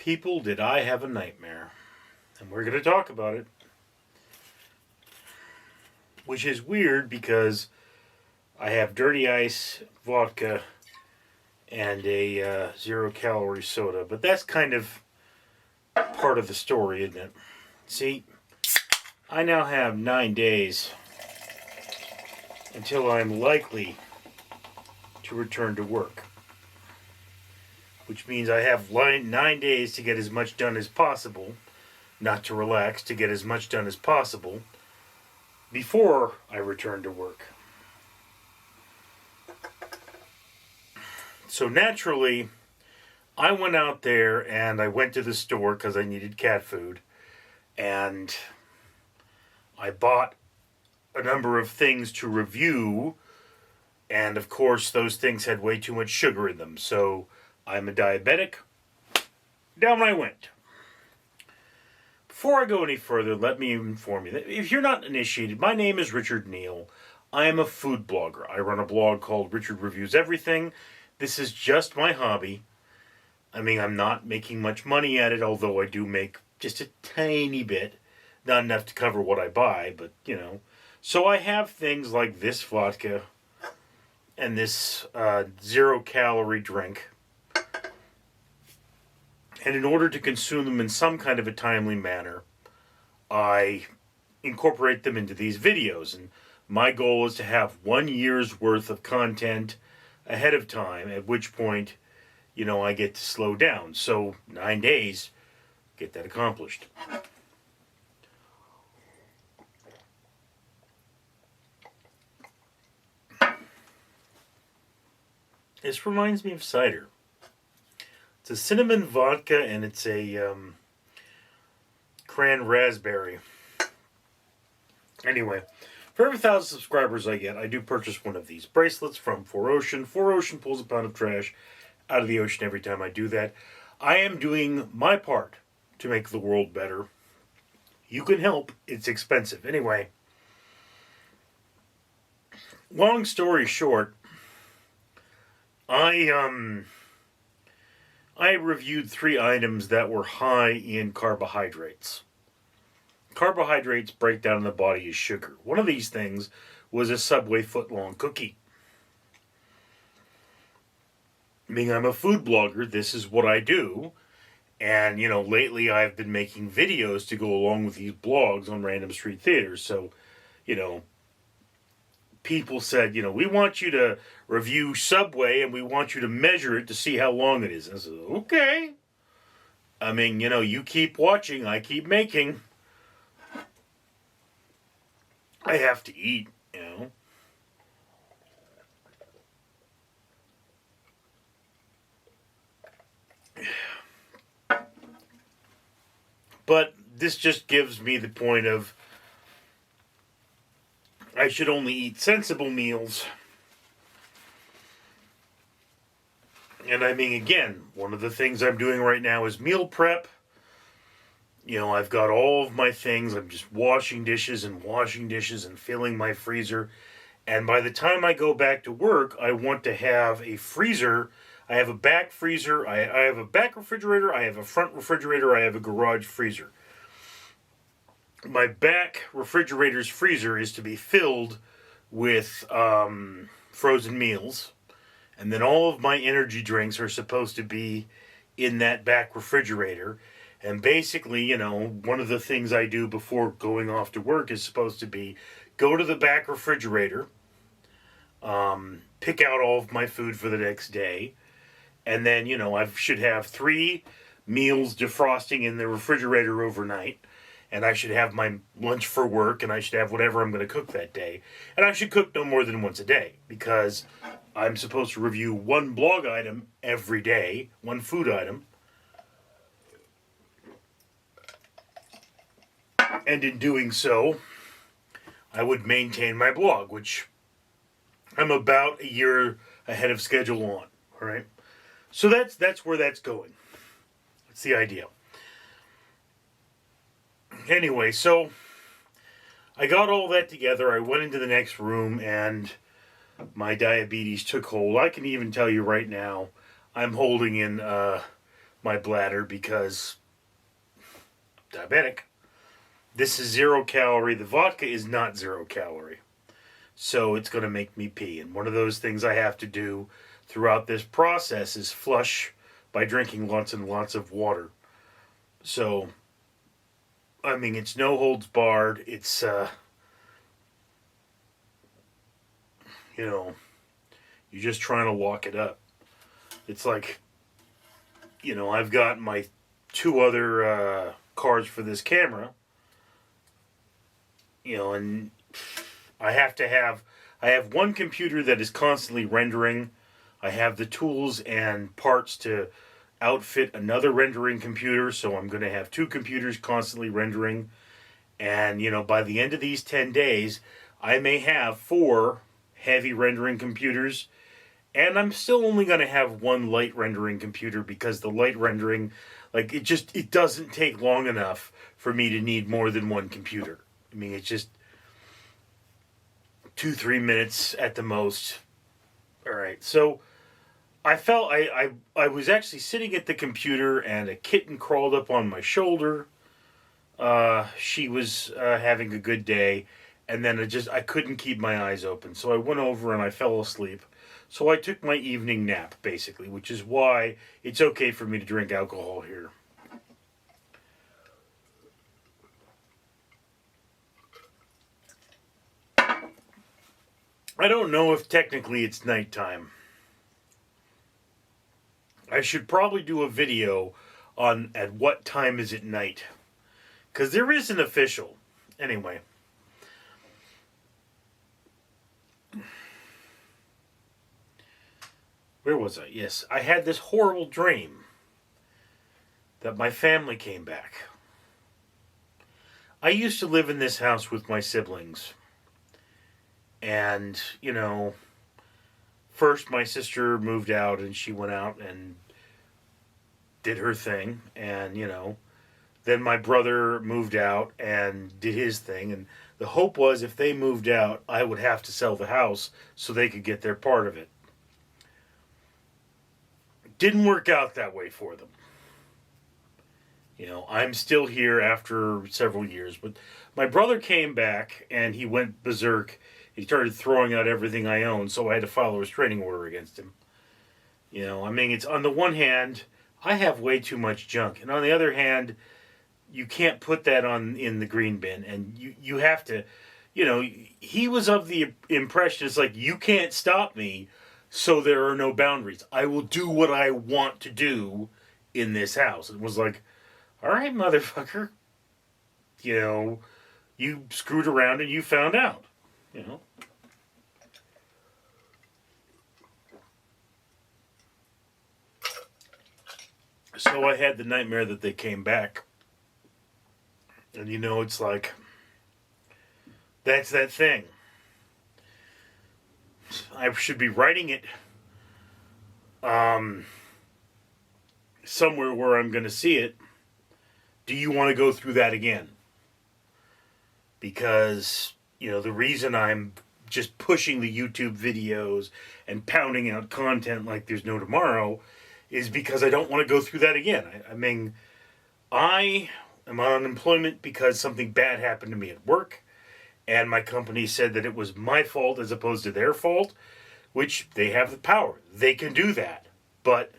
People, did I have a nightmare? And we're going to talk about it. Which is weird because I have dirty ice, vodka, and a 0-calorie soda. But that's kind of part of the story, isn't it? See, I now have 9 days until I'm likely to return to work. Which means I have 9 days to get as much done as possible, not to relax, to get as much done as possible before I return to work. So naturally, I went out there and I went to the store because I needed cat food, and I bought a number of things to review, and of course those things had way too much sugar in them, so I'm a diabetic. Down I went. Before I go any further, let me inform you that if you're not initiated, my name is Richard Neal. I am a food blogger. I run a blog called Richard Reviews Everything. This is just my hobby. I mean, I'm not making much money at it, although I do make just a tiny bit. Not enough to cover what I buy, but, you know. So I have things like this vodka and this 0-calorie drink. And in order to consume them in some kind of a timely manner, I incorporate them into these videos. And my goal is to have 1 year's worth of content ahead of time, at which point, you know, I get to slow down. So 9 days, get that accomplished. This reminds me of cider. It's a cinnamon vodka, and it's a cran raspberry. Anyway, for every 1,000 subscribers I get, I do purchase one of these bracelets from 4Ocean. 4Ocean pulls a pound of trash out of the ocean every time I do that. I am doing my part to make the world better. You can help. It's expensive. Anyway, long story short, I reviewed 3 items that were high in carbohydrates. Carbohydrates break down in the body as sugar. One of these things was a Subway foot-long cookie. Being I'm a food blogger, this is what I do. And, you know, lately I've been making videos to go along with these blogs on random street theaters. So, you know, people said, you know, we want you to review Subway and we want you to measure it to see how long it is. And I said, okay. I mean, you know, you keep watching, I keep making. I have to eat, you know. But this just gives me the point of I should only eat sensible meals. And I mean, again, one of the things I'm doing right now is meal prep. You know, I've got all of my things. I'm just washing dishes and filling my freezer. And by the time I go back to work, I want to have a freezer. I have a back freezer. I have a back refrigerator. I have a front refrigerator. I have a garage freezer. My back refrigerator's freezer is to be filled with frozen meals. And then all of my energy drinks are supposed to be in that back refrigerator. And basically, you know, one of the things I do before going off to work is supposed to be go to the back refrigerator, pick out all of my food for the next day, and then, you know, I should have 3 meals defrosting in the refrigerator overnight, and I should have my lunch for work, and I should have whatever I'm going to cook that day. And I should cook no more than once a day, because I'm supposed to review 1 blog item every day, 1 food item. And in doing so, I would maintain my blog, which I'm about a year ahead of schedule on. All right, so that's where that's going. That's the idea. Anyway, so I got all that together. I went into the next room, and my diabetes took hold. I can even tell you right now, I'm holding in my bladder because diabetic. This is 0 calorie. The vodka is not 0 calorie. So it's going to make me pee. And one of those things I have to do throughout this process is flush by drinking lots and lots of water. So, I mean, it's no holds barred. It's, you're just trying to walk it up. It's like, I've got my 2 other cards for this camera, and I have one computer that is constantly rendering. I have the tools and parts to outfit another rendering computer, so I'm going to have 2 computers constantly rendering. And, by the end of these 10 days, I may have 4 heavy rendering computers, and I'm still only going to have 1 light rendering computer because the light rendering, it doesn't take long enough for me to need more than 1 computer. I mean, it's just 2-3 minutes at the most. All right, so I felt I was actually sitting at the computer and a kitten crawled up on my shoulder. She was having a good day, and then I couldn't keep my eyes open. So I went over and I fell asleep. So I took my evening nap, basically, which is why it's okay for me to drink alcohol here. I don't know if technically it's nighttime. I should probably do a video on at what time is it night. Because there is an official. Anyway. Where was I? Yes, I had this horrible dream that my family came back. I used to live in this house with my siblings. And, first my sister moved out and she went out and did her thing. And, then my brother moved out and did his thing. And the hope was if they moved out, I would have to sell the house so they could get their part of it. Didn't work out that way for them. I'm still here after several years. But my brother came back and he went berserk. He started throwing out everything I owned, so I had to file a restraining order against him. It's on the one hand, I have way too much junk. And on the other hand, you can't put that in the green bin. And you have to, he was of the impression, it's like, you can't stop me, so there are no boundaries. I will do what I want to do in this house. It was like, all right, motherfucker. You screwed around and you found out. So I had the nightmare that they came back. And it's like, that's that thing. I should be writing it somewhere where I'm going to see it. Do you want to go through that again? Because, the reason I'm just pushing the YouTube videos and pounding out content like there's no tomorrow is because I don't want to go through that again. I am on unemployment because something bad happened to me at work, and my company said that it was my fault as opposed to their fault, which they have the power. They can do that. But,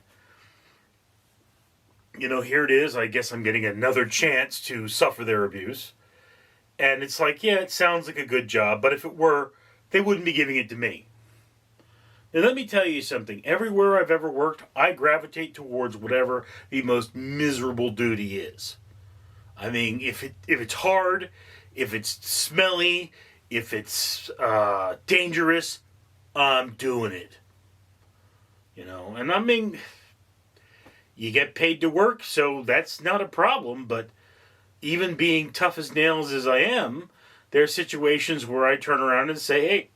here it is. I guess I'm getting another chance to suffer their abuse. And it's like, yeah, it sounds like a good job, but if it were, they wouldn't be giving it to me. And let me tell you something. Everywhere I've ever worked, I gravitate towards whatever the most miserable duty is. I mean, if it's hard, if it's smelly, if it's dangerous, I'm doing it. And I mean, you get paid to work, so that's not a problem, but even being tough as nails as I am, there are situations where I turn around and say, hey,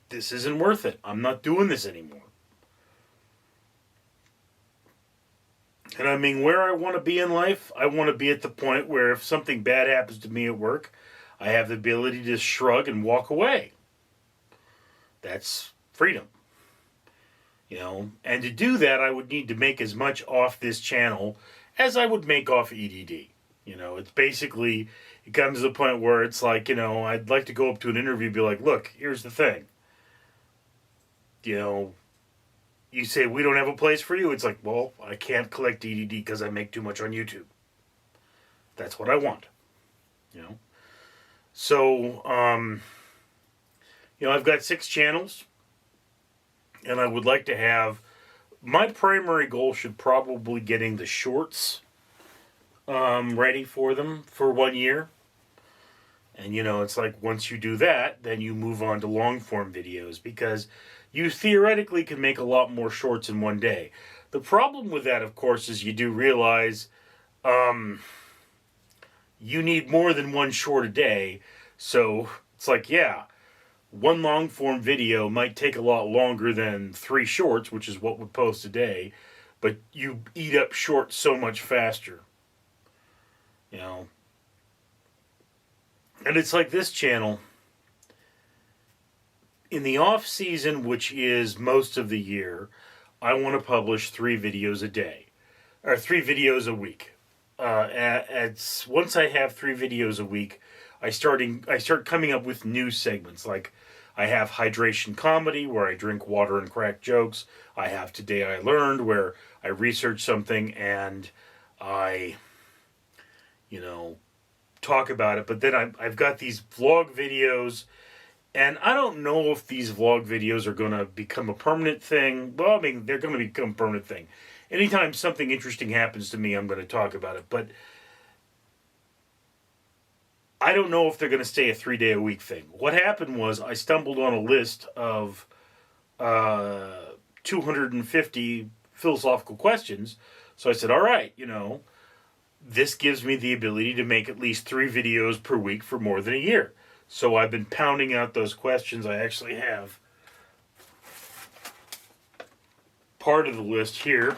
this isn't worth it. I'm not doing this anymore. And I mean, where I want to be in life, I want to be at the point where if something bad happens to me at work, I have the ability to shrug and walk away. That's freedom. And to do that, I would need to make as much off this channel as I would make off EDD. It's basically, it comes to the point where it's like, I'd like to go up to an interview and be like, look, here's the thing. You say we don't have a place for you. It's like, well, I can't collect EDD because I make too much on YouTube. That's what I want. So, I've got 6 channels. And I would like to have, my primary goal should probably getting the shorts ready for them for 1 year. And, it's like once you do that, then you move on to long form videos because you theoretically can make a lot more shorts in one day. The problem with that, of course, is you do realize you need more than one short a day. So it's like, yeah, one long form video might take a lot longer than 3 shorts, which is what we post a day, but you eat up shorts so much faster. And it's like this channel, in the off season, which is most of the year, I want to publish 3 videos a day, or 3 videos a week. Once I have 3 videos a week, I start coming up with new segments. Like I have hydration comedy where I drink water and crack jokes. I have Today I Learned where I research something and I, talk about it. But then I've got these vlog videos, and I don't know if these vlog videos are going to become a permanent thing. Well, I mean, they're going to become a permanent thing. Anytime something interesting happens to me, I'm going to talk about it. But I don't know if they're going to stay a 3-day-a-week thing. What happened was I stumbled on a list of 250 philosophical questions. So I said, all right, this gives me the ability to make at least 3 videos per week for more than a year. So I've been pounding out those questions. I actually have part of the list here.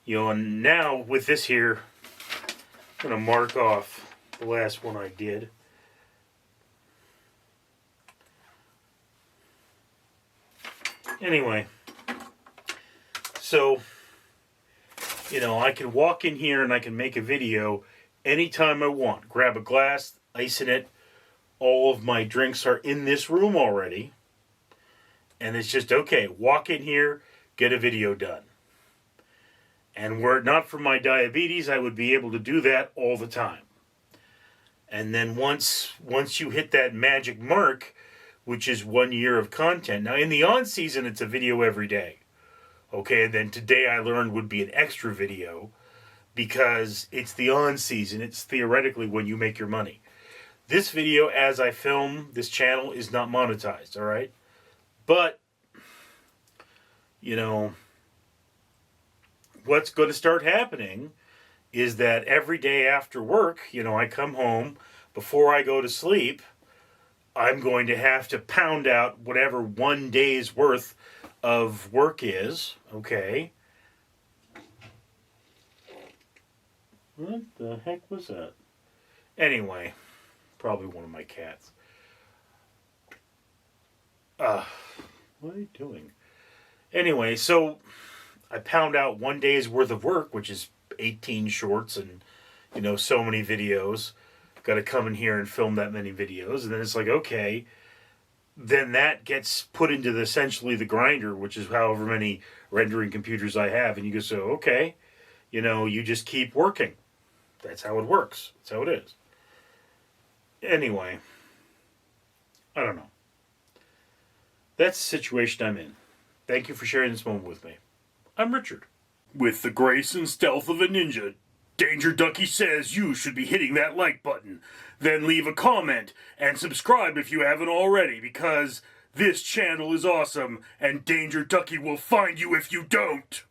And now with this here, I'm going to mark off the last one I did. Anyway, so, I can walk in here and I can make a video anytime I want. Grab a glass, ice in it. All of my drinks are in this room already. And it's just, okay, walk in here, get a video done. And were it not for my diabetes, I would be able to do that all the time. And then once you hit that magic mark, which is 1 year of content. Now, in the on-season, it's a video every day. Okay, and then Today I Learned would be an extra video because it's the on-season. It's theoretically when you make your money. This video, as I film this channel, is not monetized, all right? But, what's going to start happening is that every day after work, I come home, before I go to sleep, I'm going to have to pound out whatever 1 day's worth of work is, okay? What the heck was that? Anyway, probably one of my cats. What are you doing? Anyway, so I pound out 1 day's worth of work, which is 18 shorts and, so many videos. Got to come in here and film that many videos. And then it's like, okay, then that gets put into essentially the grinder, which is however many rendering computers I have. And you go, so, okay, you just keep working. That's how it works. That's how it is. Anyway, I don't know. That's the situation I'm in. Thank you for sharing this moment with me. I'm Richard. With the grace and stealth of a ninja, Danger Ducky says you should be hitting that like button. Then leave a comment and subscribe if you haven't already, because this channel is awesome and Danger Ducky will find you if you don't.